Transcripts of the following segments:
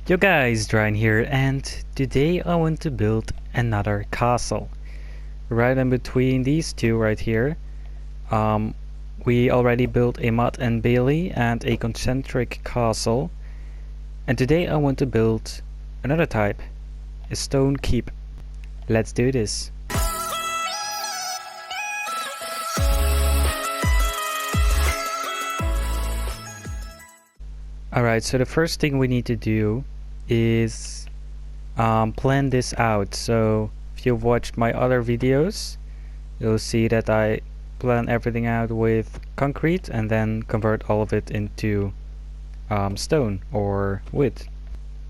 Yo guys, Dryan here, and today I want to build another castle. Right in between these two right here, we already built a Mud and Bailey and a concentric castle. And today I want to build another type, a stone keep. Let's do this. Alright, so the first thing we need to do is plan this out. So if you've watched my other videos, you'll see that I plan everything out with concrete and then convert all of it into stone or wood.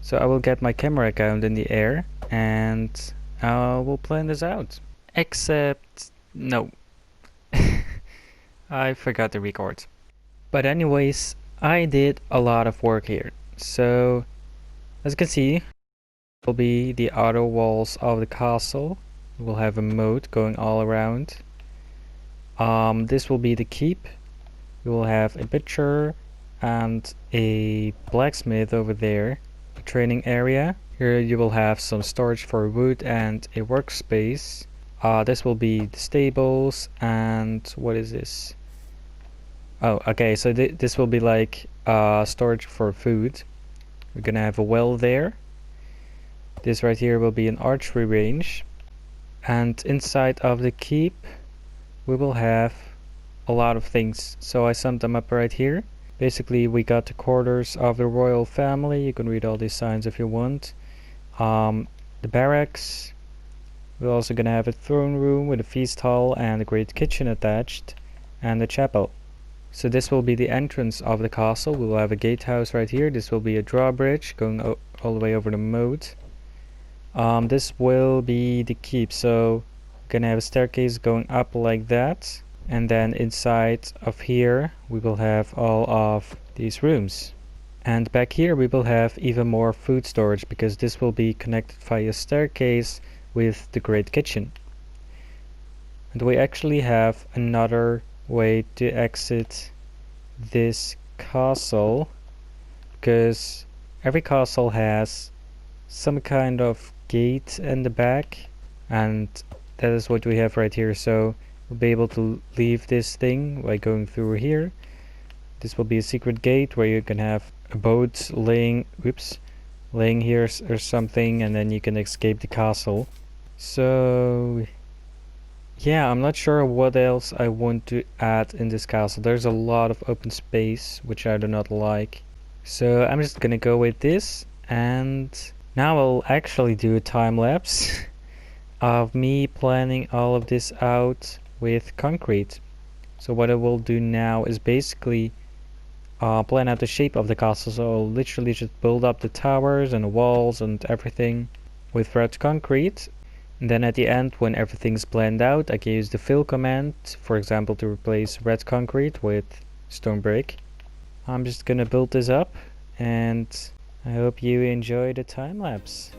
So I will get my camera account in the air and I will plan this out. Except, no, I forgot to record. But anyways, I did a lot of work here. So as you can see, will be the outer walls of the castle. We'll have a moat going all around. This will be the keep. We will have a butcher and a blacksmith over there, a training area. Here you will have some storage for wood and a workspace. This will be the stables, and what is this? Oh, okay, so this will be like storage for food. We're gonna have a well there. This right here will be an archery range. And inside of the keep, we will have a lot of things. So I summed them up right here. Basically, we got the quarters of the royal family. You can read all these signs if you want. The barracks. We're also gonna have a throne room with a feast hall and a great kitchen attached, and a chapel. So this will be the entrance of the castle. We will have a gatehouse right here. This will be a drawbridge going all the way over the moat. This will be the keep, so we're gonna have a staircase going up like that, and then inside of here we will have all of these rooms. And back here we will have even more food storage, because this will be connected via staircase with the great kitchen. And we actually have another way to exit this castle, because every castle has some kind of gate in the back, and that is what we have right here. So we'll be able to leave this thing by going through here. This will be a secret gate where you can have a boat laying here or something, and then you can escape the castle. So yeah, I'm not sure what else I want to add in this castle. There's a lot of open space, which I do not like. So I'm just gonna go with this, and now I'll actually do a time lapse of me planning all of this out with concrete. So what I will do now is basically plan out the shape of the castle. So I'll literally just build up the towers and the walls and everything with red concrete. And then at the end, when everything's planned out, I can use the fill command, for example, to replace red concrete with stone brick. I'm just gonna build this up, and I hope you enjoy the time lapse.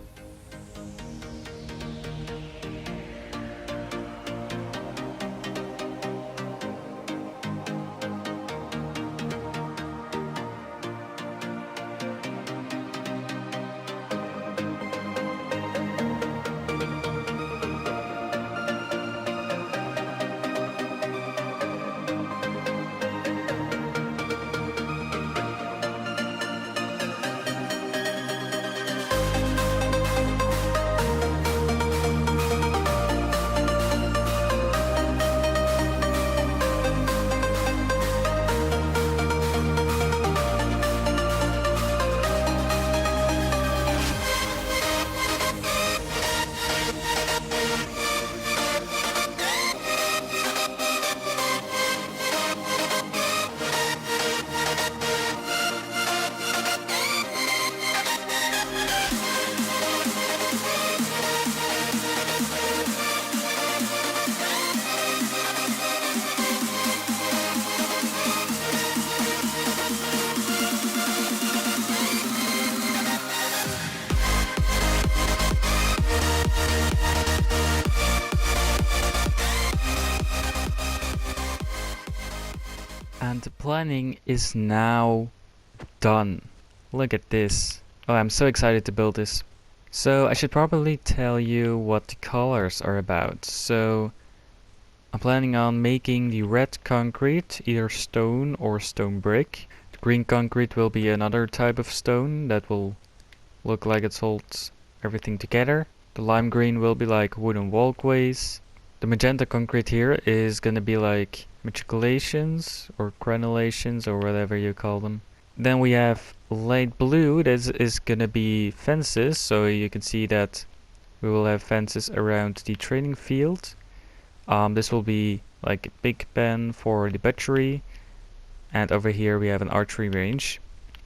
And the planning is now done. Look at this. Oh, I'm so excited to build this. So I should probably tell you what the colors are about. So I'm planning on making the red concrete either stone or stone brick. The green concrete will be another type of stone that will look like it holds everything together. The lime green will be like wooden walkways. The magenta concrete here is gonna be like matriculations or granulations or whatever you call them. Then we have light blue, that is gonna be fences, so you can see that we will have fences around the training field. This will be like a big pen for the butchery, and over here we have an archery range.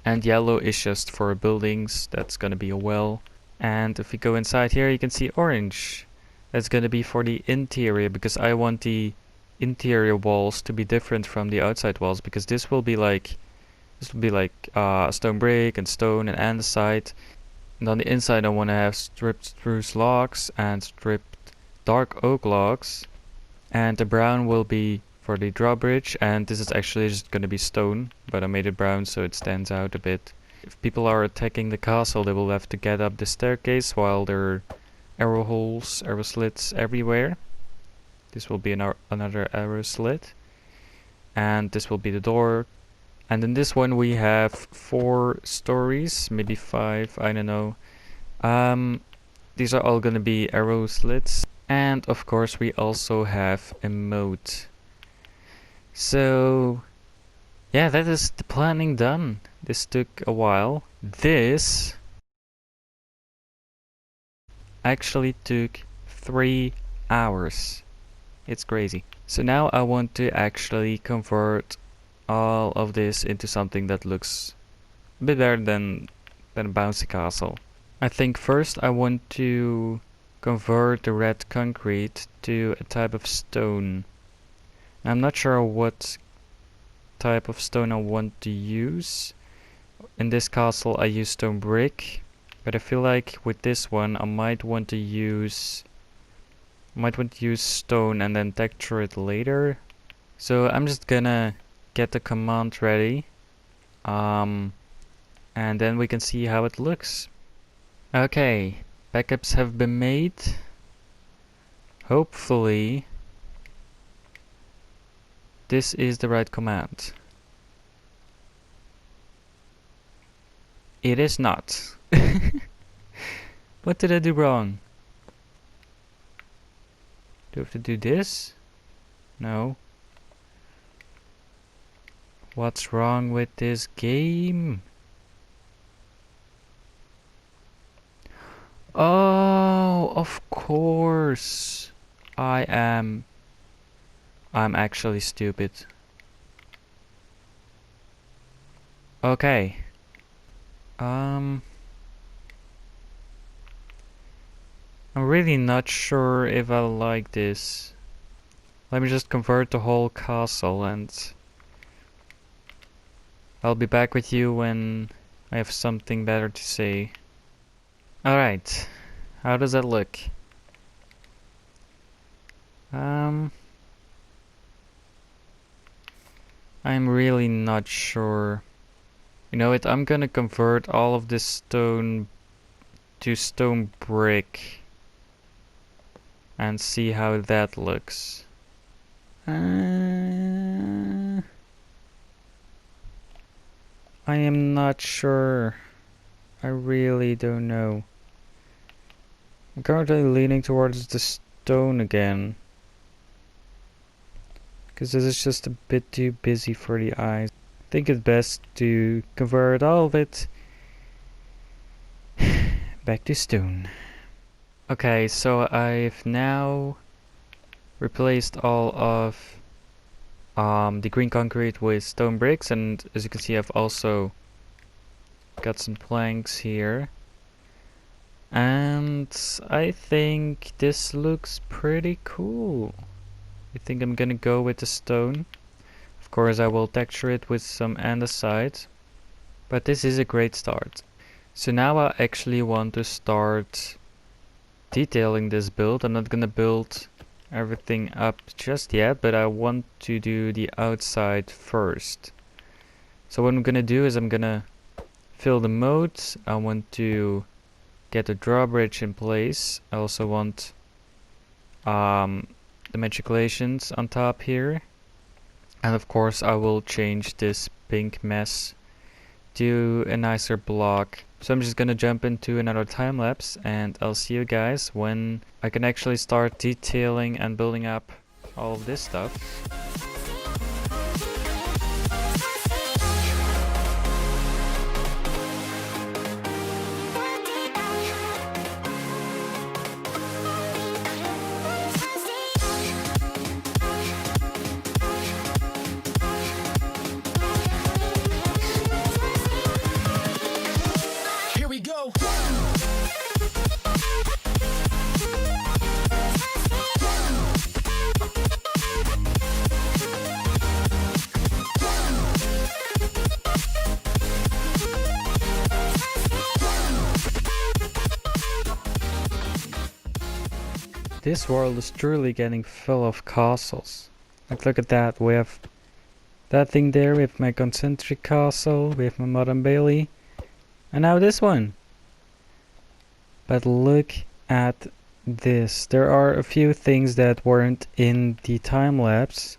And yellow is just for buildings, that's gonna be a well. And if we go inside here, you can see orange. That's gonna be for the interior, because I want the interior walls to be different from the outside walls, because this will be like stone brick and stone and andesite. And on the inside I want to have stripped spruce logs and stripped dark oak logs. And the brown will be for the drawbridge, and this is actually just going to be stone, but I made it brown so it stands out a bit. If people are attacking the castle, they will have to get up the staircase while there are arrow holes, arrow slits everywhere. This will be another arrow slit. And this will be the door. And in this one we have 4 stories, maybe 5, I don't know. These are all gonna be arrow slits. And of course we also have a moat. So yeah, that is the planning done. This took a while. This actually took 3 hours. It's crazy. So now I want to actually convert all of this into something that looks a bit better than a bouncy castle. I think first I want to convert the red concrete to a type of stone. I'm not sure what type of stone I want to use. In this castle I use stone brick, but I feel like with this one I might want to use stone and then texture it later. So I'm just gonna get the command ready, and then we can see how it looks. Okay, backups have been made. Hopefully this is the right command. It is not. What did I do wrong? Do I have to do this? No. What's wrong with this game? Oh, of course. I'm actually stupid. Okay. I'm really not sure if I like this. Let me just convert the whole castle and I'll be back with you when I have something better to say. Alright, how does that look? I'm really not sure. You know what, I'm gonna convert all of this stone to stone brick and see how that looks. I am not sure. I really don't know. I'm currently leaning towards the stone again, because this is just a bit too busy for the eyes. I think it's best to convert all of it back to stone. Okay, so I've now replaced all of the green concrete with stone bricks, and as you can see I've also got some planks here, and I think this looks pretty cool. I think I'm gonna go with the stone. Of course I will texture it with some andesite, but this is a great start. So now I actually want to start detailing this build. I'm not gonna build everything up just yet, but I want to do the outside first. So what I'm gonna do is I'm gonna fill the moat. I want to get the drawbridge in place. I also want the matriculations on top here. And of course I will change this pink mess to a nicer block. So I'm just gonna jump into another time lapse and I'll see you guys when I can actually start detailing and building up all of this stuff. This world is truly getting full of castles. Like, look at that. We have that thing there, we have my concentric castle, we have my modern bailey, and now this one. But look at this. There are a few things that weren't in the time lapse.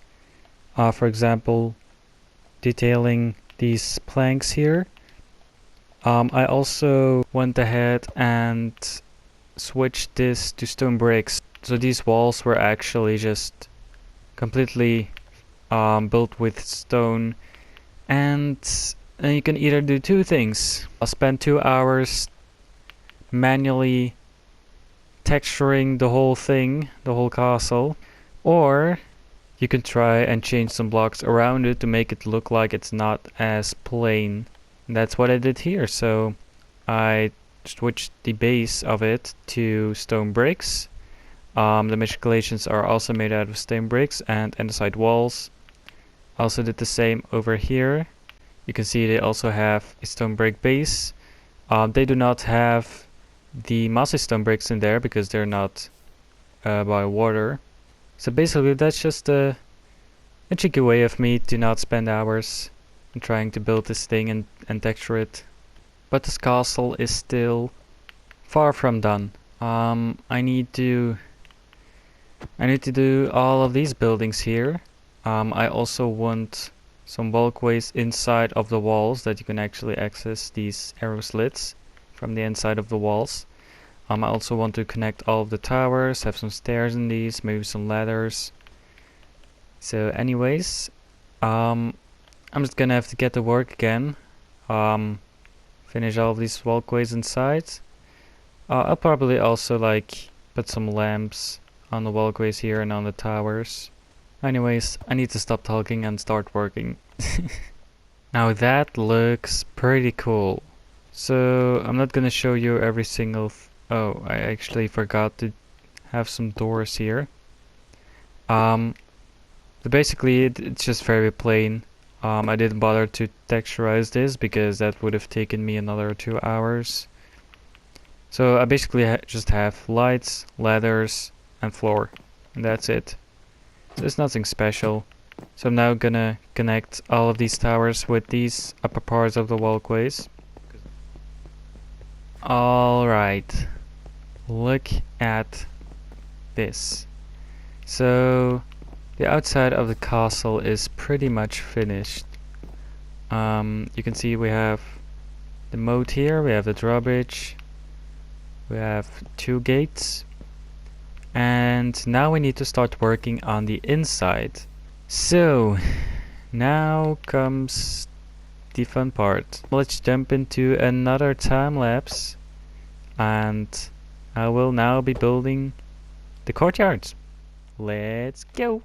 For example, detailing these planks here. I also went ahead and switched this to stone bricks. So these walls were actually just completely built with stone, and you can either do two things. I'll spend 2 hours manually texturing the whole thing, the whole castle, or you can try and change some blocks around it to make it look like it's not as plain. And that's what I did here. So I switched the base of it to stone bricks. The matriculations are also made out of stone bricks and andesite walls. I also did the same over here. You can see they also have a stone brick base. They do not have the mossy stone bricks in there because they're not by water. So basically that's just a cheeky way of me to not spend hours in trying to build this thing and texture it. But this castle is still far from done. I need to do all of these buildings here. I also want some walkways inside of the walls that you can actually access these arrow slits from the inside of the walls. I also want to connect all of the towers, have some stairs in these, maybe some ladders. So anyways, I'm just gonna have to get to work again. Finish all of these walkways inside. I'll probably also like put some lamps on the walkways here and on the towers. Anyways, I need to stop talking and start working. Now that looks pretty cool. So I'm not gonna show you every single oh, I actually forgot to have some doors here. But basically it's just very plain. I didn't bother to texturize this because that would have taken me another 2 hours. So I basically just have lights, ladders, and floor, and that's it. So there's nothing special. So I'm now gonna connect all of these towers with these upper parts of the walkways. Alright, look at this. So the outside of the castle is pretty much finished. You can see we have the moat here, we have the drawbridge, we have 2 gates, and now we need to start working on the inside. So now comes the fun part. Let's jump into another time lapse, and I will now be building the courtyards. Let's go!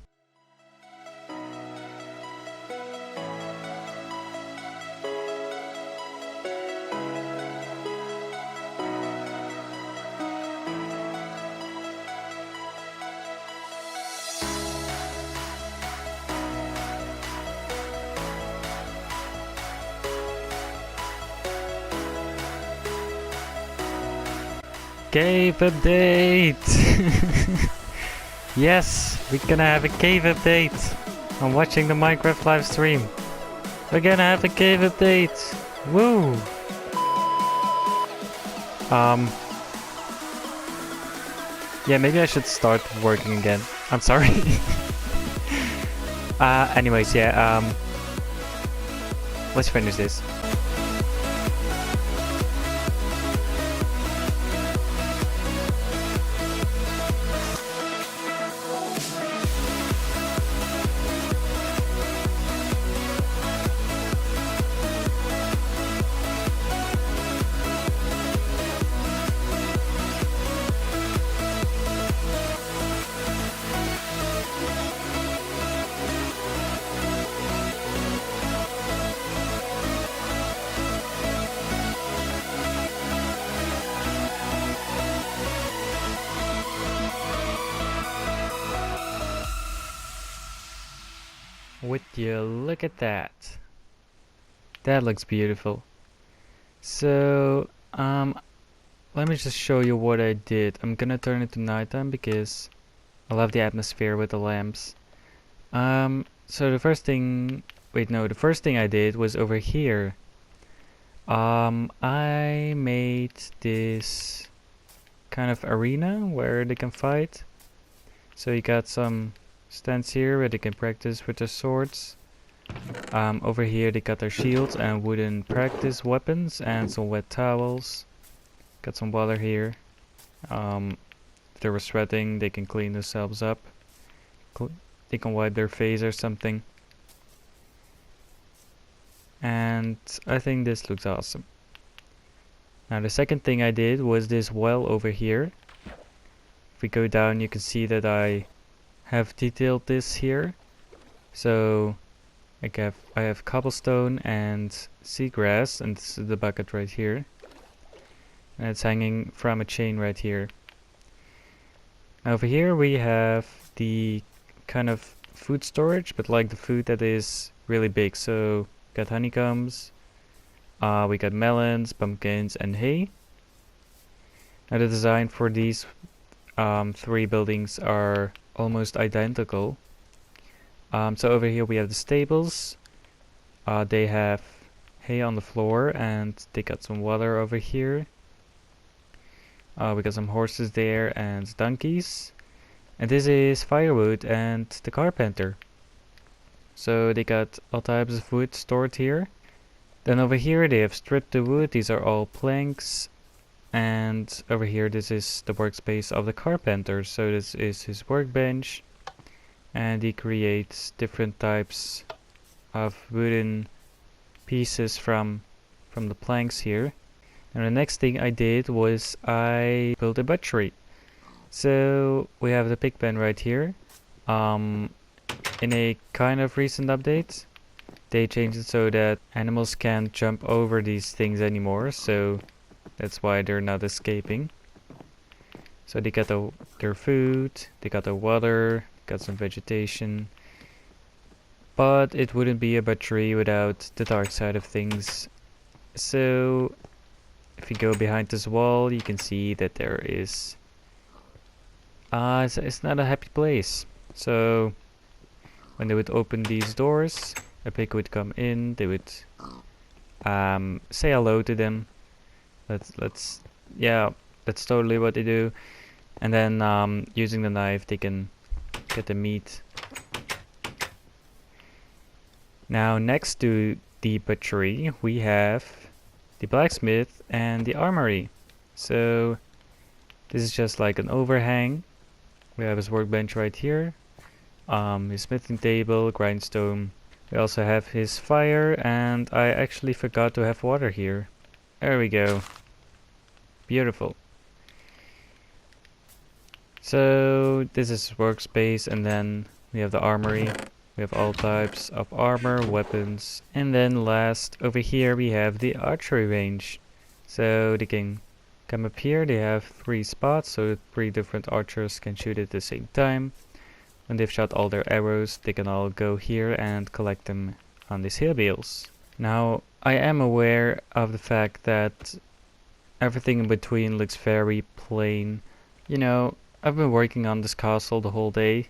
Cave update! Yes, we're gonna have a cave update. I'm watching the Minecraft live stream. We're gonna have a cave update. Woo! Um, yeah, maybe I should start working again. I'm sorry. Anyways, yeah, let's finish this. Would you look at that? That looks beautiful. So, let me just show you what I did. I'm gonna turn it to nighttime because I love the atmosphere with the lamps. So the first thing, wait, no, the first thing I did was over here. I made this kind of arena where they can fight. So you got some stands here where they can practice with their swords. Over here they got their shields and wooden practice weapons and some wet towels. Got some water here. If they were sweating, they can clean themselves up. They can wipe their face or something. And I think this looks awesome. Now the second thing I did was this well over here. If we go down, you can see that I have detailed this here. So I have cobblestone and seagrass, and this is the bucket right here. And it's hanging from a chain right here. Over here we have the kind of food storage, but like the food that is really big. So got honeycombs, we got melons, pumpkins, and hay. Now the design for these three buildings are almost identical. So over here we have the stables. They have hay on the floor and they got some water over here. We got some horses there and donkeys. And this is firewood and the carpenter. So they got all types of wood stored here. Then over here they have stripped the wood. These are all planks. And over here this is the workspace of the carpenter. So this is his workbench. And he creates different types of wooden pieces from the planks here. And the next thing I did was I built a butchery. So we have the pig pen right here. In a kind of recent update, they changed it so that animals can't jump over these things anymore. So that's why they're not escaping. So they got their food, they got their water, got some vegetation. But it wouldn't be a butchery without the dark side of things. So if you go behind this wall, you can see that there is it's not a happy place. So when they would open these doors, a pig would come in, they would say hello to them. Yeah, that's totally what they do. And then using the knife they can get the meat. Now next to the butchery we have the blacksmith and the armory. So this is just like an overhang. We have his workbench right here, his smithing table, grindstone. We also have his fire, and I actually forgot to have water here. There we go. Beautiful. So this is his workspace, and then we have the armory. We have all types of armor, weapons, and then last over here we have the archery range. So they can come up here. They have 3 spots, so 3 different archers can shoot at the same time. When they've shot all their arrows, they can all go here and collect them on these hill wheels. Now I am aware of the fact that everything in between looks very plain. You know, I've been working on this castle the whole day.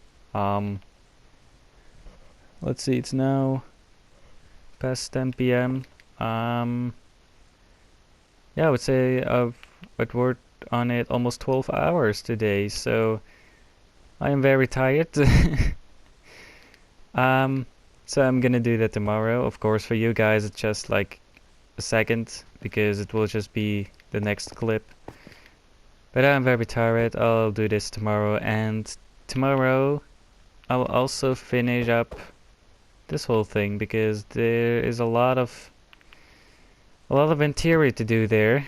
Let's see, it's now past 10 p.m. Yeah, I would say I've I'd worked on it almost 12 hours today, so I am very tired. um, so I'm gonna do that tomorrow. Of course, for you guys, it's just like a second because it will just be the next clip. But I'm very tired. I'll do this tomorrow, and tomorrow I'll also finish up this whole thing because there is a lot of interior to do there.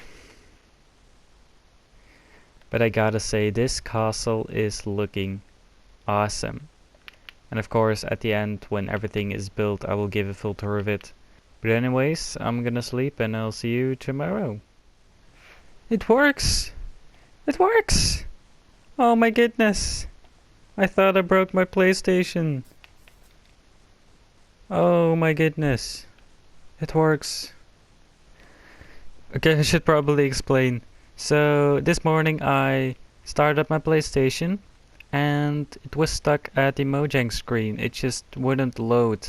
But I gotta say, this castle is looking awesome. And of course, at the end, when everything is built, I will give a full tour of it. But anyways, I'm gonna sleep and I'll see you tomorrow. It works! It works! Oh my goodness! I thought I broke my PlayStation. Oh my goodness. It works. Okay, I should probably explain. So this morning I started up my PlayStation and it was stuck at the Mojang screen. It just wouldn't load.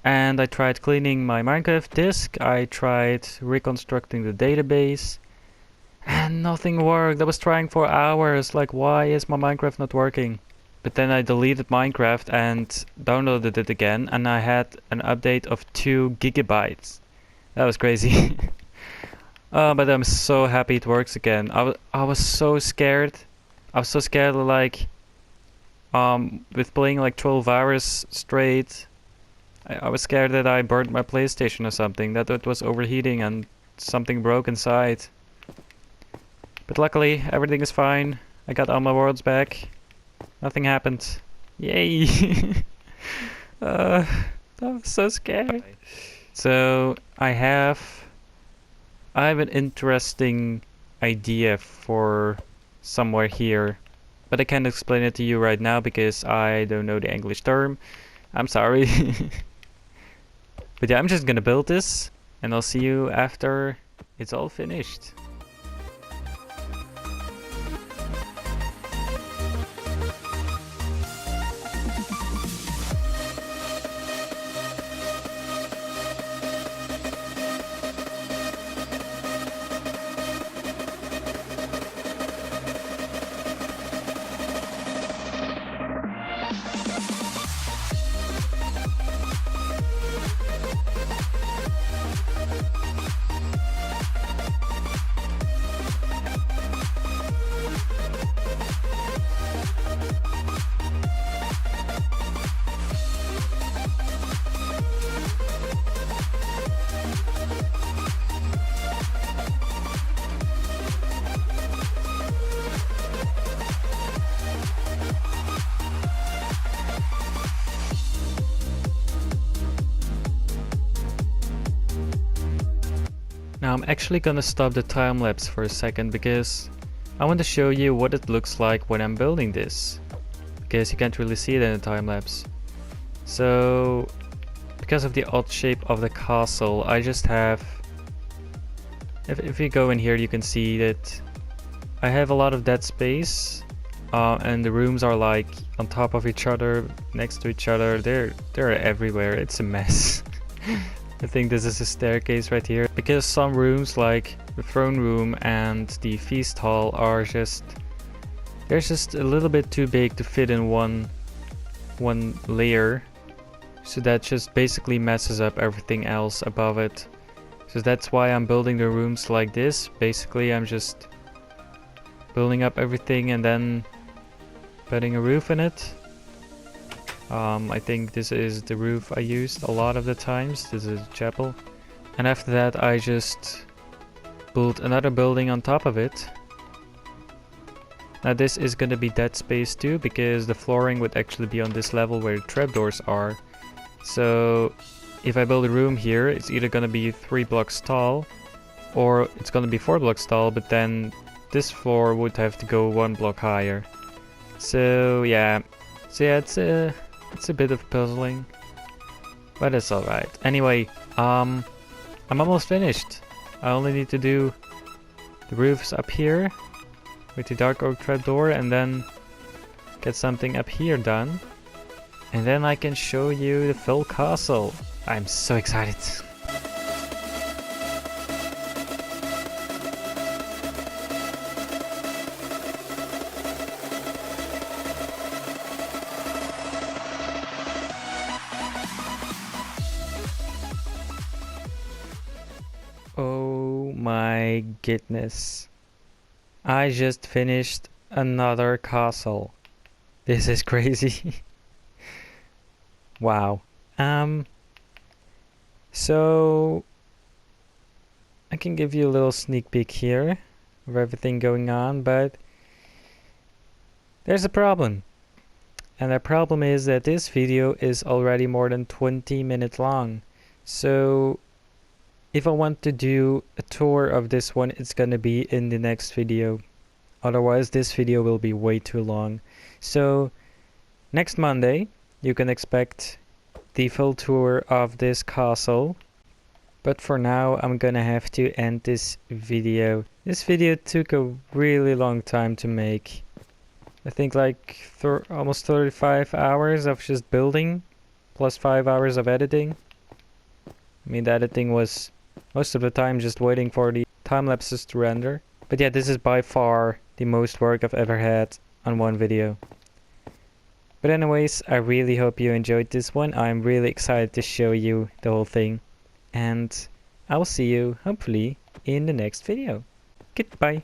And I tried cleaning my Minecraft disk, I tried reconstructing the database, and nothing worked. I was trying for hours, like why is my Minecraft not working? But then I deleted Minecraft and downloaded it again, and I had an update of 2 gigabytes. That was crazy. But I'm so happy it works again. I was so scared. I was so scared, like, with playing like 12 hours straight. I was scared that I burned my PlayStation or something, that it was overheating and something broke inside. But luckily, everything is fine. I got all my worlds back. Nothing happened. Yay! I was so scared. So, I have an interesting idea for somewhere here. But I can't explain it to you right now because I don't know the English term. I'm sorry. But yeah, I'm just gonna build this, and I'll see you after it's all finished. Now I'm actually gonna stop the time lapse for a second because I want to show you what it looks like when I'm building this, because you can't really see it in the time lapse. So because of the odd shape of the castle, I just have, if you go in here you can see that I have a lot of dead space, and the rooms are like on top of each other, next to each other. They're everywhere. It's a mess. I think this is a staircase right here, because some rooms like the throne room and the feast hall are just, they're just a little bit too big to fit in one layer, so that just basically messes up everything else above it. So that's why I'm building the rooms like this. Basically I'm just building up everything and then putting a roof in it. I think this is the roof I used a lot of the times. This is a chapel. And after that I just built another building on top of it. Now this is gonna be dead space too, because the flooring would actually be on this level where the trapdoors are. So if I build a room here, it's either gonna be 3 blocks tall or it's gonna be 4 blocks tall, but then this floor would have to go 1 block higher. So yeah, it's a bit of puzzling, but it's alright. Anyway, I'm almost finished. I only need to do the roofs up here with the dark oak trapdoor and then get something up here done. And then I can show you the full castle. I'm so excited. goodness. I just finished another castle. This is crazy. Wow. So I can give you a little sneak peek here of everything going on, but there's a problem. And the problem is that this video is already more than 20 minutes long. So if I want to do a tour of this one, it's gonna be in the next video. Otherwise, this video will be way too long. So next Monday, you can expect the full tour of this castle. But for now, I'm gonna have to end this video. This video took a really long time to make. I think like almost 35 hours of just building, plus 5 hours of editing. I mean, the editing was most of the time just waiting for the time lapses to render. But yeah, this is by far the most work I've ever had on one video. But anyways, I really hope you enjoyed this one. I'm really excited to show you the whole thing. And I'll see you, hopefully, in the next video. Goodbye.